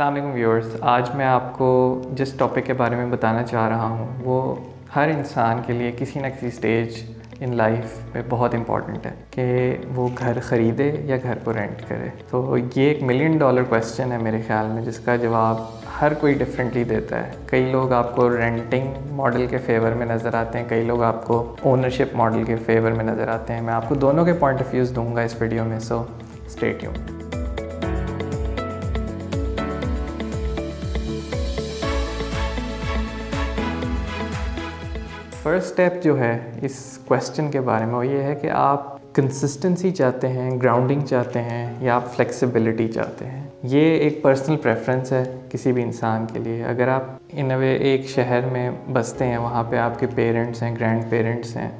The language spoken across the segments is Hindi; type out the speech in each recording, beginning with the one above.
अस्सलाम वालेकुम व्यूअर्स। आज मैं आपको जिस टॉपिक के बारे में बताना चाह रहा हूँ वो हर इंसान के लिए किसी न किसी स्टेज इन लाइफ में बहुत इम्पॉर्टेंट है कि वो घर ख़रीदे या घर को रेंट करे। तो ये एक $1 मिलियन क्वेश्चन है मेरे ख़्याल में, जिसका जवाब हर कोई डिफरेंटली देता है। कई लोग आपको रेंटिंग मॉडल के फेवर में नज़र आते हैं, कई लोग आपको ओनरशिप मॉडल के फेवर में नज़र आते हैं। मैं आपको दोनों के पॉइंट ऑफ व्यूज़ दूँगा इस वीडियो में, so stay tuned. First step जो है इस क्वेश्चन के बारे में वो ये है कि आप कंसिस्टेंसी चाहते हैं, ग्राउंडिंग चाहते हैं, या आप फ्लेक्सिबिलिटी चाहते हैं। ये एक पर्सनल प्रेफरेंस है किसी भी इंसान के लिए। अगर आप इन अ वे एक शहर में बसते हैं, वहाँ पे आपके पेरेंट्स हैं, ग्रैंड पेरेंट्स हैं,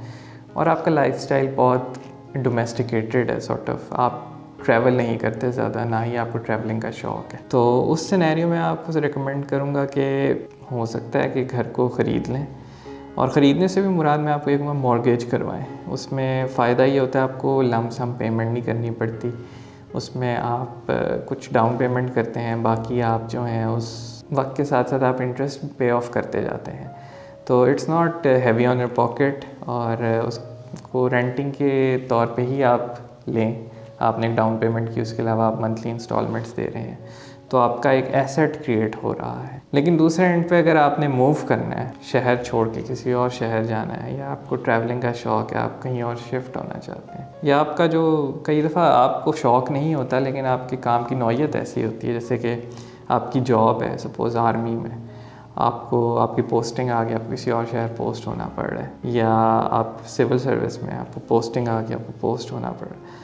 और आपका लाइफस्टाइल बहुत डोमेस्टिकेटेड है, सॉर्ट ऑफ आप ट्रैवल नहीं करते ज़्यादा, ना ही आपको ट्रैवलिंग का शौक़ है, तो उस सिनेरियो में आपको रिकमेंड करूँगा कि हो सकता है कि घर को ख़रीद लें। और ख़रीदने से भी मुराद मैं आपको एक मॉर्गेज करवाएं। उसमें फ़ायदा ये होता है आपको लम सम पेमेंट नहीं करनी पड़ती। उसमें आप कुछ डाउन पेमेंट करते हैं, बाकी आप जो हैं उस वक्त के साथ साथ आप इंटरेस्ट पे ऑफ करते जाते हैं। तो it's not heavy on your pocket, और उसको रेंटिंग के तौर पे ही आप लें। आपने एक डाउन पेमेंट की, उसके अलावा आप मंथली इंस्टॉलमेंट्स दे रहे हैं, तो आपका एक एसेट क्रिएट हो रहा है। लेकिन दूसरे एंड पे अगर आपने मूव करना है, शहर छोड़ के किसी और शहर जाना है, या आपको ट्रैवलिंग का शौक़ है, आप कहीं और शिफ्ट होना चाहते हैं, या आपका जो कई दफ़ा आपको शौक़ नहीं होता लेकिन आपके काम की नौयत ऐसी होती है, जैसे कि आपकी जॉब है, सपोज़ आर्मी में आपको आपकी पोस्टिंग आ गई, आपको किसी और शहर पोस्ट होना पड़ रहा है, या आप सिविल सर्विस में आपको पोस्टिंग आ गई, आपको पोस्ट होना पड़ रहा है।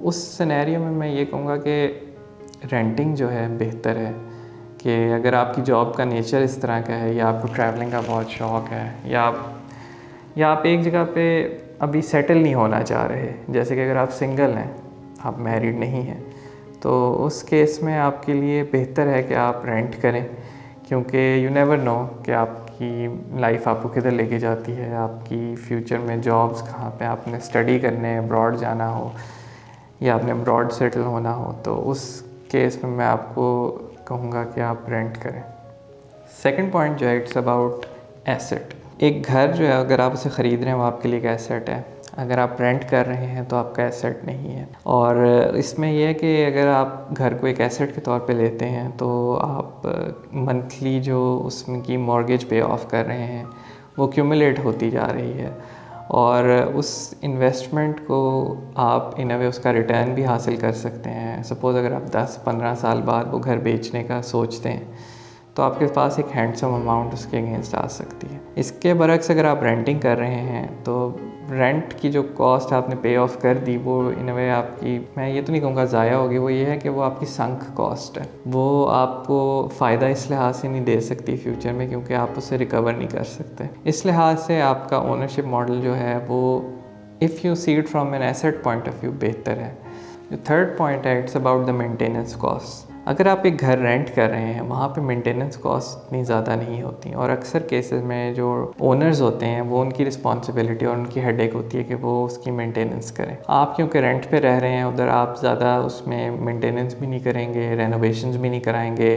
उस सिनेरियो में मैं ये कहूँगा कि रेंटिंग जो है बेहतर है। कि अगर आपकी जॉब का नेचर इस तरह का है, या आपको ट्रैवलिंग का बहुत शौक़ है, या आप एक जगह पे अभी सेटल नहीं होना चाह रहे, जैसे कि अगर आप सिंगल हैं, आप मैरिड नहीं हैं, तो उस केस में आपके लिए बेहतर है कि आप रेंट करें, क्योंकि यू नेवर नो कि आपकी लाइफ आपको किधर लेके जाती है, आपकी फ्यूचर में जॉब्स कहाँ पे, आपने स्टडी करने अब्रॉड जाना हो, या आपने अब्रॉड सेटल होना हो, तो उस केस में मैं आपको कहूँगा कि आप रेंट करें। सेकंड पॉइंट जो है, इट्स अबाउट एसेट। एक घर जो है अगर आप उसे ख़रीद रहे हैं वो आपके लिए एक एसेट है। अगर आप रेंट कर रहे हैं तो आपका एसेट नहीं है। और इसमें यह है कि अगर आप घर को एक एसेट के तौर पे लेते हैं तो आप मंथली जो उसमें की मॉर्गेज पे ऑफ कर रहे हैं वो क्यूमुलेट होती जा रही है, और उस इन्वेस्टमेंट को आप इन अ वे उसका रिटर्न भी हासिल कर सकते हैं। सपोज़ अगर आप 10-15 साल बाद वो घर बेचने का सोचते हैं तो आपके पास एक हैंडसम अमाउंट उसके अगेंस्ट आ सकती है। इसके बरक्स अगर आप रेंटिंग कर रहे हैं तो रेंट की जो कॉस्ट आपने पे ऑफ कर दी वो इन अ वे आपकी, मैं ये तो नहीं कहूँगा ज़ाया होगी, वो ये है कि वो आपकी संक कॉस्ट है। वो आपको फ़ायदा इस लिहाज से नहीं दे सकती फ्यूचर में, क्योंकि आप उसे रिकवर नहीं कर सकते। इस लिहाज से आपका ओनरशिप मॉडल जो है वो if you see it from an asset point of view बेहतर है। जो थर्ड पॉइंट है, it's about the maintenance cost. अगर आप एक घर रेंट कर रहे हैं वहाँ पे मेंटेनेंस कॉस्ट इतनी ज़्यादा नहीं होती, और अक्सर केसेस में जो ओनर्स होते हैं वो उनकी रिस्पॉन्सिबिलिटी और उनकी हेडेक होती है कि वो उसकी मेंटेनेंस करें। आप क्योंकि रेंट पे रह रहे हैं, उधर आप ज़्यादा उसमें मेंटेनेंस भी नहीं करेंगे, रेनोवेशंस भी नहीं कराएंगे,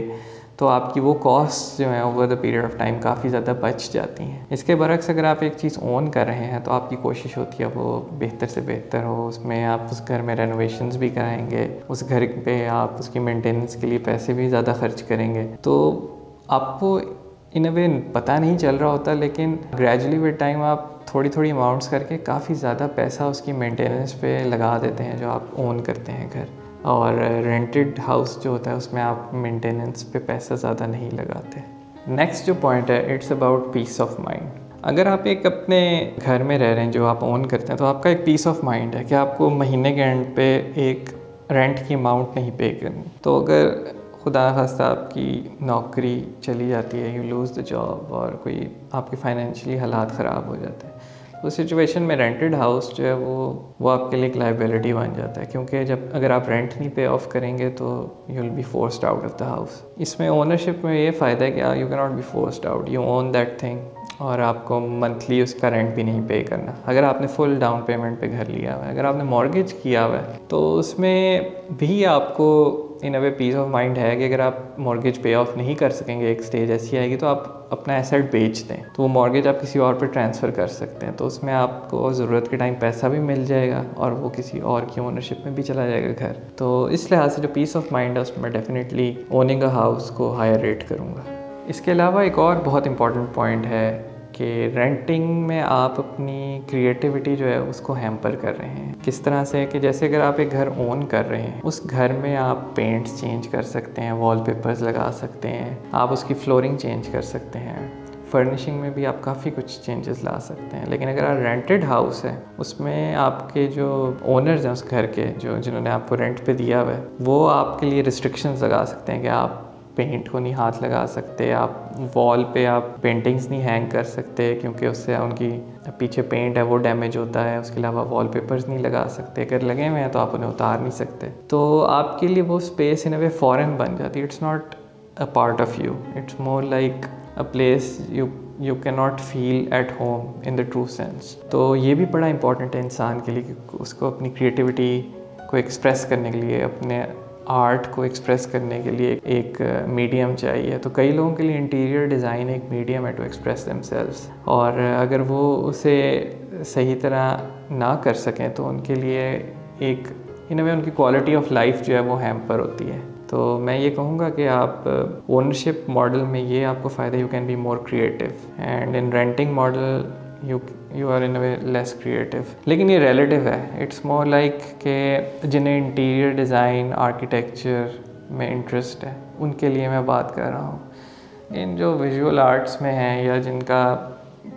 तो आपकी वो कॉस्ट जो है over the period of time काफ़ी ज़्यादा बच जाती हैं। इसके बरक्स अगर आप एक चीज़ ओन कर रहे हैं तो आपकी कोशिश होती है वो बेहतर से बेहतर हो, उसमें आप उस घर में रेनोवेशंस भी कराएंगे, उस घर पे आप उसकी मेंटेनेंस के लिए पैसे भी ज़्यादा खर्च करेंगे। तो आपको इन अ वे पता नहीं चल रहा होता, लेकिन ग्रेजुअली विद टाइम आप थोड़ी थोड़ी अमाउंट्स करके काफ़ी ज़्यादा पैसा उसकी मेंटेनेंस पे लगा देते हैं जो आप ओन करते हैं घर। और रेंटेड हाउस जो होता है उसमें आप मेंटेनेंस पे पैसा ज़्यादा नहीं लगाते। नेक्स्ट जो पॉइंट है, it's about piece of mind. अगर आप एक अपने घर में रह रहे हैं जो आप ओन करते हैं, तो आपका एक पीस ऑफ माइंड है कि आपको महीने के एंड पे एक रेंट की अमाउंट नहीं पे करनी। तो अगर खुदा खास्ता आपकी नौकरी चली जाती है, यू लूज़ द जॉब, और कोई आपके फाइनेंशियली हालात ख़राब हो जाते हैं, तो सिचुएशन में रेंटेड हाउस जो है वो आपके लिए एक लाइबिलिटी बन जाता है, क्योंकि जब अगर आप रेंट नहीं पे ऑफ करेंगे तो you will be forced out of the house. इसमें ओनरशिप में ये फ़ायदा है कि you can not be forced out, you own that thing, और आपको मंथली उसका रेंट भी नहीं पे करना। अगर आपने फुल डाउन पेमेंट पे घर लिया हुआ है, अगर आपने मॉर्गेज किया हुआ है, तो उसमें भी आपको इन a way piece of mind है कि अगर आप मॉर्गेज पे ऑफ नहीं कर सकेंगे, एक स्टेज ऐसी आएगी तो आप अपना एसेट बेच दें, तो वो मॉर्गेज आप किसी और पे ट्रांसफ़र कर सकते हैं, तो उसमें आपको ज़रूरत के टाइम पैसा भी मिल जाएगा और वो किसी और की ओनरशिप में भी चला जाएगा घर। तो इस लिहाज से जो पीस ऑफ माइंड है उसमें डेफिनेटली ओनिंग अ हाउस को हायर रेट करूँगा। इसके अलावा एक और बहुत इंपॉर्टेंट पॉइंट है कि रेंटिंग में आप अपनी क्रिएटिविटी जो है उसको हैम्पर कर रहे हैं। किस तरह से कि जैसे अगर आप एक घर ओन कर रहे हैं, उस घर में आप पेंट्स चेंज कर सकते हैं, वॉलपेपर्स लगा सकते हैं, आप उसकी फ्लोरिंग चेंज कर सकते हैं, फर्निशिंग में भी आप काफ़ी कुछ चेंजेस ला सकते हैं। लेकिन अगर आप रेंटेड हाउस है, उसमें आपके जो ओनर्स हैं उस घर के, जो जिन्होंने आपको रेंट पे दिया हुआ है, वो आपके लिए रिस्ट्रिक्शंस लगा सकते हैं कि आप पेंट को नहीं हाथ लगा सकते, आप वॉल पे आप पेंटिंग्स नहीं हैंग कर सकते क्योंकि उससे उनकी पीछे पेंट है वो डैमेज होता है। उसके अलावा वॉलपेपर्स नहीं लगा सकते, अगर लगे हुए हैं तो आप उन्हें उतार नहीं सकते। तो आपके लिए वो space in a way foreign बन जाती है। It's not a part of you, it's more like a place you can not feel at home in the true sense. तो ये भी बड़ा इंपॉर्टेंट है इंसान के लिए कि उसको अपनी क्रिएटिविटी को एक्सप्रेस करने के लिए, अपने आर्ट को एक्सप्रेस करने के लिए एक मीडियम चाहिए। तो कई लोगों के लिए इंटीरियर डिज़ाइन एक मीडियम है टू एक्सप्रेस देमसेल्व्स, और अगर वो उसे सही तरह ना कर सकें तो उनके लिए एक इन अ वे उनकी क्वालिटी ऑफ लाइफ जो है वो हैम्पर होती है। तो मैं ये कहूँगा कि आप ओनरशिप मॉडल में ये आपको फ़ायदा, you can be more creative, and in renting model you are in a way less creative. लेकिन ये रिलेटिव है। इट्स मोर लाइक कि जिन्हें इंटीरियर डिज़ाइन, आर्किटेक्चर में इंटरेस्ट है, उनके लिए मैं बात कर रहा हूँ। इन जो विजुअल आर्ट्स में हैं या जिनका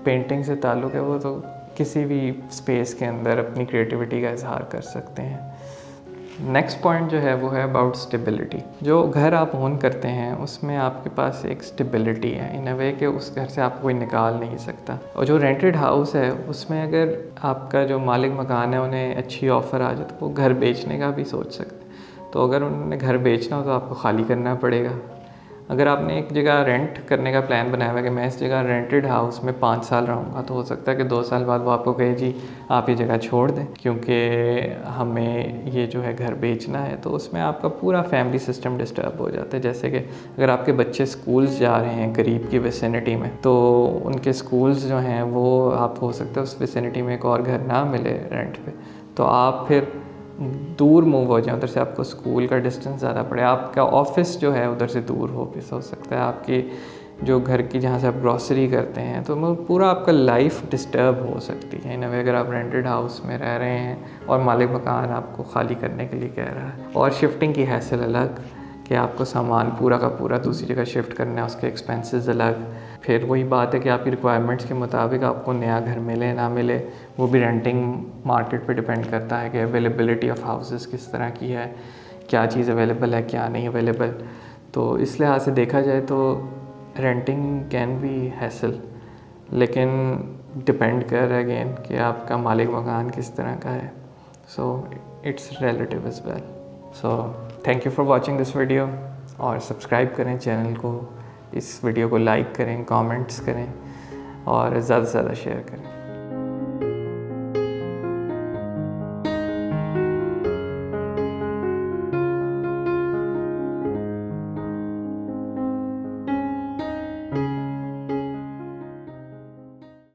पेंटिंग से ताल्लुक़ है, वो तो किसी भी स्पेस के अंदर अपनी क्रिएटिविटी का इजहार कर सकते हैं। नेक्स्ट पॉइंट जो है वो है अबाउट स्टेबिलिटी। जो घर आप ओन करते हैं उसमें आपके पास एक स्टेबिलिटी है इन अ वे कि उस घर से आपको कोई निकाल नहीं सकता। और जो रेंटेड हाउस है उसमें अगर आपका जो मालिक मकान है उन्हें अच्छी ऑफ़र आ जाए तो वो घर बेचने का भी सोच सकते हैं। तो अगर उन्होंने घर बेचना हो तो आपको खाली करना पड़ेगा। अगर आपने एक जगह रेंट करने का प्लान बनाया हुआ है कि मैं इस जगह रेंटेड हाउस में 5 साल रहूँगा, तो हो सकता है कि 2 साल बाद वो आपको कहे जी आप ये जगह छोड़ दें क्योंकि हमें ये जो है घर बेचना है। तो उसमें आपका पूरा फैमिली सिस्टम डिस्टर्ब हो जाता है। जैसे कि अगर आपके बच्चे स्कूल्स जा रहे हैं करीब की विसिनिटी में, तो उनके स्कूल्स जो हैं वो आपको हो सकता है उस विसिनिटी में एक और घर ना मिले रेंट पे, तो आप फिर दूर मूव हो जाए, उधर से आपको स्कूल का डिस्टेंस ज़्यादा पड़े, आपका ऑफिस जो है उधर से दूर हो सकता है, आपकी जो घर की जहाँ से आप ग्रॉसरी करते हैं, तो पूरा आपका लाइफ डिस्टर्ब हो सकती है इन अ वे अगर आप रेंटेड हाउस में रह रहे हैं और मालिक मकान आपको खाली करने के लिए कह रहा है। और शिफ्टिंग की हैसल अलग कि आपको सामान पूरा का पूरा दूसरी जगह शिफ्ट करना है, उसके एक्सपेंसेस अलग। फिर वही बात है कि आपकी रिक्वायरमेंट्स के मुताबिक आपको नया घर मिले ना मिले, वो भी रेंटिंग मार्केट पे डिपेंड करता है कि अवेलेबिलिटी ऑफ हाउसेस किस तरह की है, क्या चीज़ अवेलेबल है क्या नहीं अवेलेबल। तो इस लिहाज से देखा जाए तो रेंटिंग कैन बी हैसल, लेकिन डिपेंड कर रहा है अगेन कि आपका मालिक मकान किस तरह का है। So it's relative as well. So thank you for watching this video, और सब्सक्राइब करें चैनल को, इस वीडियो को लाइक करें, कमेंट्स करें और ज़्यादा से ज़्यादा शेयर करें।